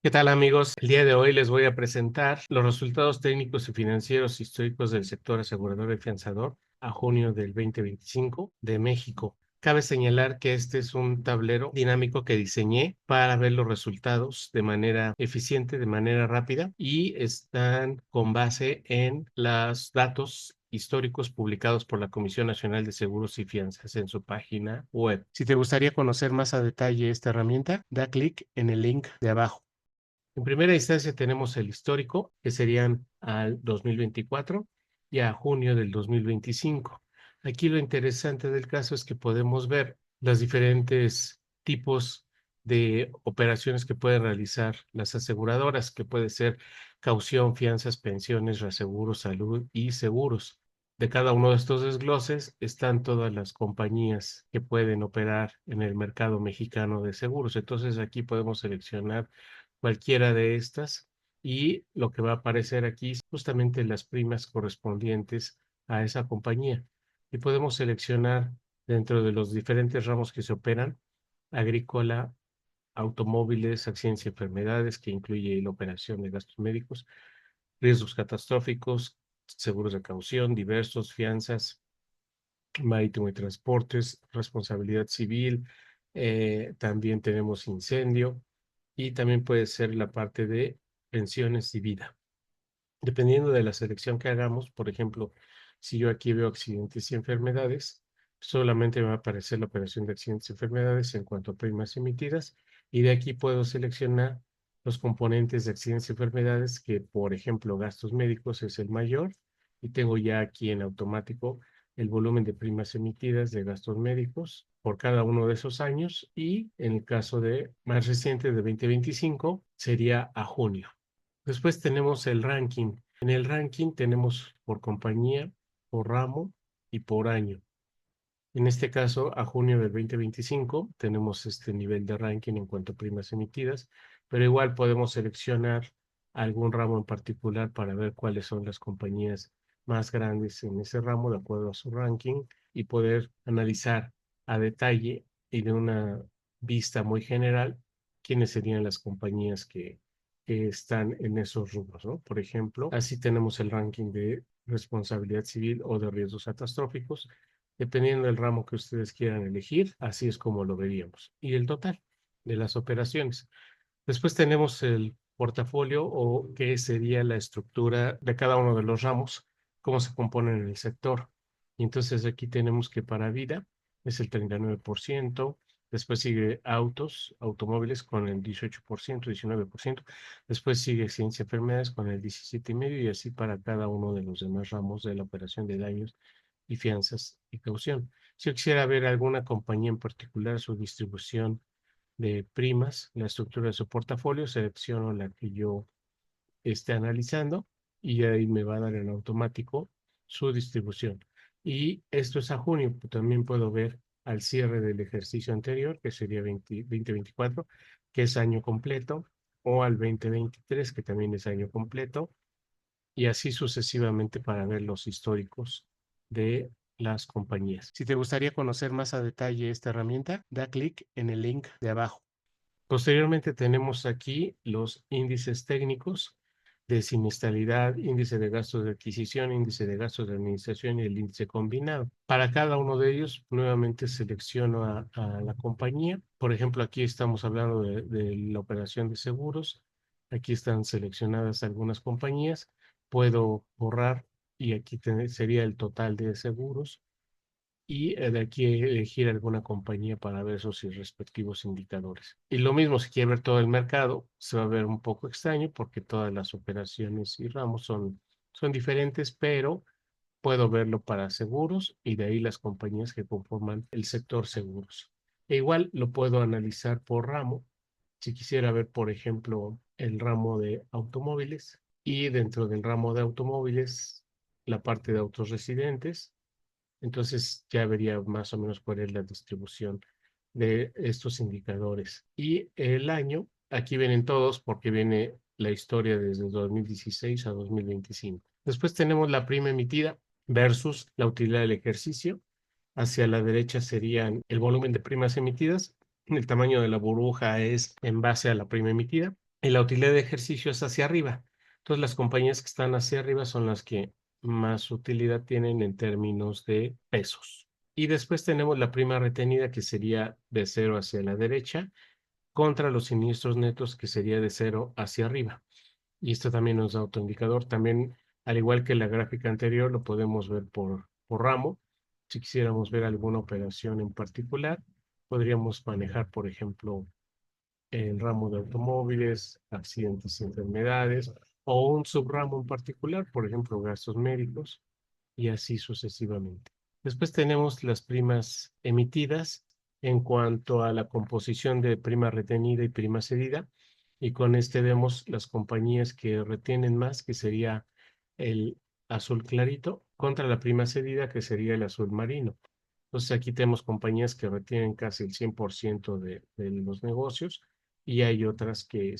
¿Qué tal, amigos? El día de hoy les voy a presentar los resultados técnicos y financieros históricos del sector asegurador y fianzador a junio del 2025 de México. Cabe señalar que este es un tablero dinámico que diseñé para ver los resultados de manera eficiente, de manera rápida, y están con base en los datos históricos publicados por la Comisión Nacional de Seguros y Fianzas en su página web. Si te gustaría conocer más a detalle esta herramienta, da clic en el link de abajo. En primera instancia tenemos el histórico, que serían al 2024 y a junio del 2025. Aquí lo interesante del caso es que podemos ver los diferentes tipos de operaciones que pueden realizar las aseguradoras, que puede ser caución, fianzas, pensiones, reaseguros, salud y seguros. De cada uno de estos desgloses están todas las compañías que pueden operar en el mercado mexicano de seguros. Entonces aquí podemos seleccionar cualquiera de estas, y lo que va a aparecer aquí es justamente las primas correspondientes a esa compañía. Y podemos seleccionar dentro de los diferentes ramos que se operan: agrícola, automóviles, accidentes y enfermedades, que incluye la operación de gastos médicos, riesgos catastróficos, seguros de caución, diversos, fianzas, marítimo y transportes, responsabilidad civil, también tenemos incendio, y también puede ser la parte de pensiones y vida. Dependiendo de la selección que hagamos, por ejemplo, si yo aquí veo accidentes y enfermedades, solamente me va a aparecer la operación de accidentes y enfermedades en cuanto a primas emitidas, y de aquí puedo seleccionar los componentes de accidentes y enfermedades, que por ejemplo gastos médicos es el mayor, y tengo ya aquí en automático el volumen de primas emitidas de gastos médicos por cada uno de esos años, y en el caso de más reciente de 2025 sería a junio. Después tenemos el ranking. En el ranking tenemos por compañía, por ramo y por año. En este caso, a junio del 2025 tenemos este nivel de ranking en cuanto a primas emitidas, pero igual podemos seleccionar algún ramo en particular para ver cuáles son las compañías más grandes en ese ramo de acuerdo a su ranking, y poder analizar a detalle y de una vista muy general quiénes serían las compañías que están en esos rubros, ¿no? Por ejemplo, así tenemos el ranking de responsabilidad civil o de riesgos catastróficos. Dependiendo del ramo que ustedes quieran elegir, así es como lo veríamos. Y el total de las operaciones. Después tenemos el portafolio, o qué sería la estructura de cada uno de los ramos, cómo se componen en el sector. Y entonces aquí tenemos que para vida es el 39%, después sigue autos, automóviles con el 18%, 19%, después sigue ciencia y enfermedades con el 17,5%, y así para cada uno de los demás ramos de la operación de daños y fianzas y caución. Si yo quisiera ver alguna compañía en particular, su distribución de primas, la estructura de su portafolio, selecciono la que yo esté analizando, y ahí me va a dar en automático su distribución. Y esto es a junio, pero también puedo ver al cierre del ejercicio anterior, que sería 2024, que es año completo, o al 2023, que también es año completo, y así sucesivamente para ver los históricos de las compañías. Si te gustaría conocer más a detalle esta herramienta, da clic en el link de abajo. Posteriormente tenemos aquí los índices técnicos de siniestralidad, índice de gastos de adquisición, índice de gastos de administración y el índice combinado. Para cada uno de ellos, nuevamente selecciono a la compañía. Por ejemplo, aquí estamos hablando de la operación de seguros. Aquí están seleccionadas algunas compañías. Puedo borrar, y aquí sería el total de seguros, y de aquí elegir alguna compañía para ver sus respectivos indicadores. Y lo mismo, si quiere ver todo el mercado, se va a ver un poco extraño porque todas las operaciones y ramos son diferentes, pero puedo verlo para seguros, y de ahí las compañías que conforman el sector seguros. E igual lo puedo analizar por ramo. Si quisiera ver, por ejemplo, el ramo de automóviles, y dentro del ramo de automóviles, la parte de autos residentes, entonces ya vería más o menos cuál es la distribución de estos indicadores. Y el año, aquí vienen todos porque viene la historia desde 2016 a 2025. Después tenemos la prima emitida versus la utilidad del ejercicio. Hacia la derecha serían el volumen de primas emitidas. El tamaño de la burbuja es en base a la prima emitida. y la utilidad de ejercicio es hacia arriba. Entonces, las compañías que están hacia arriba son las que más utilidad tienen en términos de pesos. Y después tenemos la prima retenida, que sería de cero hacia la derecha, contra los siniestros netos, que sería de cero hacia arriba. Y esto también nos da otro indicador. También, al igual que la gráfica anterior, lo podemos ver por ramo. Si quisiéramos ver alguna operación en particular, podríamos manejar, por ejemplo, el ramo de automóviles, accidentes y enfermedades, o un subramo en particular, por ejemplo, gastos médicos, y así sucesivamente. Después tenemos las primas emitidas en cuanto a la composición de prima retenida y prima cedida, y con este vemos las compañías que retienen más, que sería el azul clarito, contra la prima cedida, que sería el azul marino. Entonces aquí tenemos compañías que retienen casi el 100% de los negocios, y hay otras que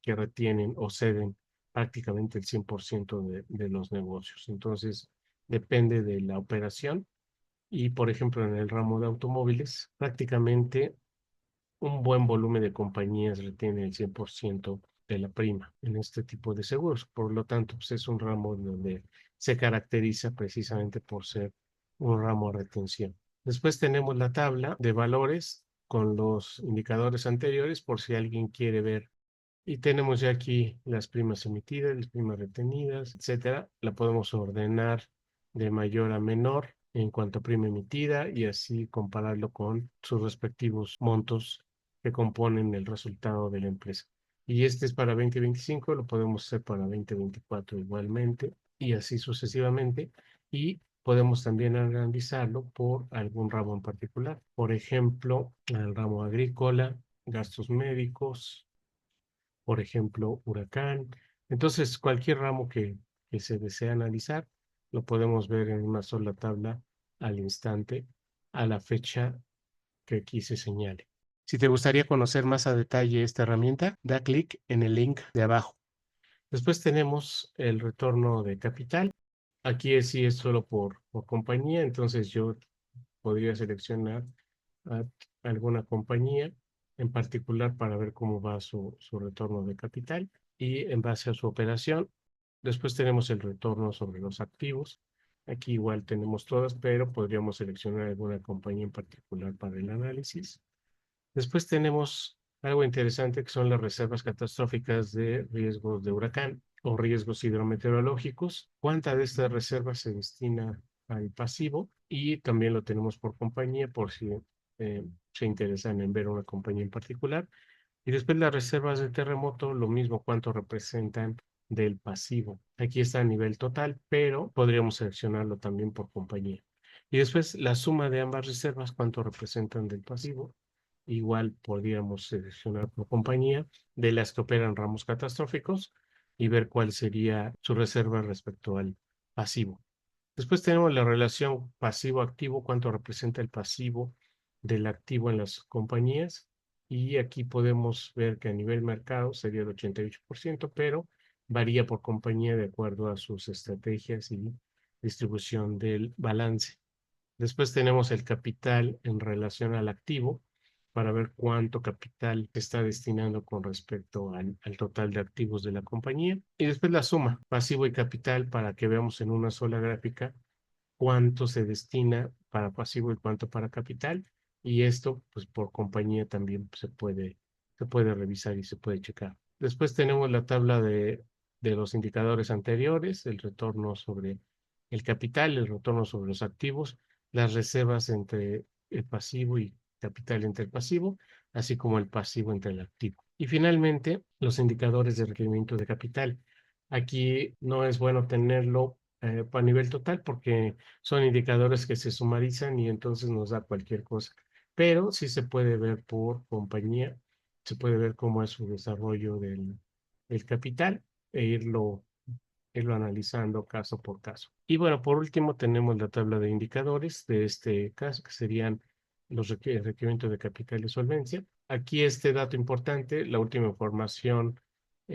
retienen o ceden prácticamente el 100% de los negocios. Entonces depende de la operación, y por ejemplo en el ramo de automóviles prácticamente un buen volumen de compañías retiene el 100% de la prima en este tipo de seguros. Por lo tanto, pues es un ramo donde se caracteriza precisamente por ser un ramo de retención. Después tenemos la tabla de valores con los indicadores anteriores, por si alguien quiere ver. Y tenemos ya aquí las primas emitidas, las primas retenidas, etcétera. La podemos ordenar de mayor a menor en cuanto a prima emitida, y así compararlo con sus respectivos montos que componen el resultado de la empresa. Y este es para 2025, lo podemos hacer para 2024 igualmente, y así sucesivamente. Y podemos también analizarlo por algún ramo en particular. Por ejemplo, el ramo agrícola, gastos médicos, por ejemplo, huracán. Entonces, cualquier ramo que se desea analizar, lo podemos ver en una sola tabla al instante, a la fecha que aquí se señale. Si te gustaría conocer más a detalle esta herramienta, da clic en el link de abajo. Después tenemos el retorno de capital. Aquí sí es solo por compañía, entonces yo podría seleccionar a alguna compañía en particular para ver cómo va su retorno de capital, y en base a su operación. Después tenemos el retorno sobre los activos. Aquí igual tenemos todas, pero podríamos seleccionar alguna compañía en particular para el análisis. Después tenemos algo interesante, que son las reservas catastróficas de riesgos de huracán o riesgos hidrometeorológicos. ¿Cuánta de estas reservas se destina al pasivo? Y también lo tenemos por compañía, por si se interesan en ver una compañía en particular. Y después las reservas de terremoto, lo mismo, cuánto representan del pasivo. Aquí está a nivel total, pero podríamos seleccionarlo también por compañía. Y después la suma de ambas reservas, cuánto representan del pasivo. Igual podríamos seleccionar por compañía de las que operan ramos catastróficos, y ver cuál sería su reserva respecto al pasivo. Después tenemos la relación pasivo-activo, cuánto representa el pasivo del activo en las compañías. Y aquí podemos ver que a nivel mercado sería el 88%, pero varía por compañía de acuerdo a sus estrategias y distribución del balance. Después tenemos el capital en relación al activo, para ver cuánto capital se está destinando con respecto al total de activos de la compañía. Y después la suma, pasivo y capital, para que veamos en una sola gráfica cuánto se destina para pasivo y cuánto para capital. Y esto, pues por compañía también se puede revisar y se puede checar. Después tenemos la tabla de los indicadores anteriores, el retorno sobre el capital, el retorno sobre los activos, las reservas entre el pasivo y capital entre el pasivo, así como el pasivo entre el activo. Y finalmente, los indicadores de requerimiento de capital. Aquí no es bueno tenerlo a nivel total, porque son indicadores que se sumarizan y entonces nos da cualquier cosa. Pero sí se puede ver por compañía, se puede ver cómo es su desarrollo del capital, e irlo analizando caso por caso. Y bueno, por último tenemos la tabla de indicadores de este caso, que serían los requerimientos de capital y solvencia. Aquí este dato importante, la última información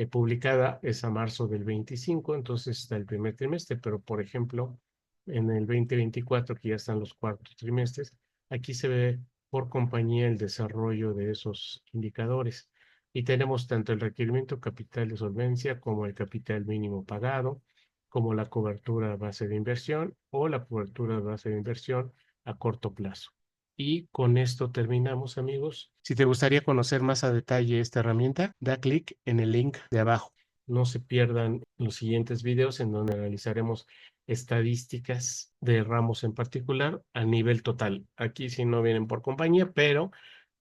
publicada es a marzo del 25, entonces está el primer trimestre, pero por ejemplo, en el 2024, que ya están los cuartos trimestres, aquí se ve por compañía el desarrollo de esos indicadores. y tenemos tanto el requerimiento capital de solvencia como el capital mínimo pagado, como la cobertura base de inversión o la cobertura base de inversión a corto plazo. Y con esto terminamos, amigos. Si te gustaría conocer más a detalle esta herramienta, da clic en el link de abajo. No se pierdan los siguientes videos en donde analizaremos estadísticas de ramos en particular a nivel total. Aquí sí no vienen por compañía, pero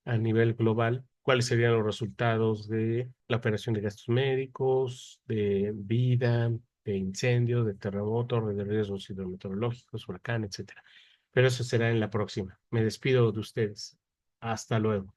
a nivel global, cuáles serían los resultados de la operación de gastos médicos, de vida, de incendio, de terremoto, de riesgos hidrometeorológicos, huracán, etcétera. Pero eso será en la próxima. Me despido de ustedes. Hasta luego.